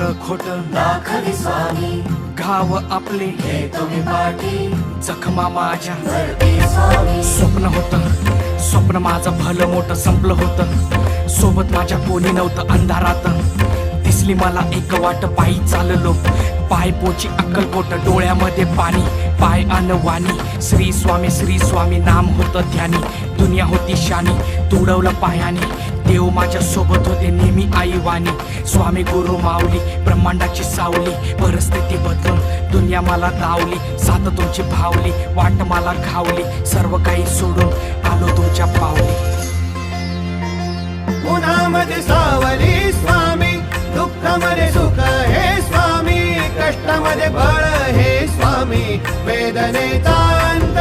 खरं खोट दाखवी स्वामी, घाव आपले हे तुम्ही पाठी जखमा माझ्या धरती स्वामी. स्वप्न माझं भलं मोठं संपलं होतं. सोबत माझ्या कोणी नव्हतं अंधारात. दिसली मला एक वाट, पायी चाललो पाय पोची अक्कलकोट. डोळ्यामध्ये पाणी, पाय अनवाणी. श्री स्वामी नाम होतं ध्यानी. दुनिया होती शानी, तुडवलं पायाने. देव माझ्या सोबत होते नेहमी आईवानी. स्वामी गुरु माऊली, ब्रह्मांडाची सावली. परिस्थिती बदलून दुनिया मला दावली. साथ तुमची भावली, वाट मला घावली. सर्व काही सोडून आलो तुमच्या पावली. उन्हामध्ये सावली स्वामी, दुःखामध्ये सुख हे स्वामी, कष्टामध्ये बळ हे स्वामी, वेदनेचा अंत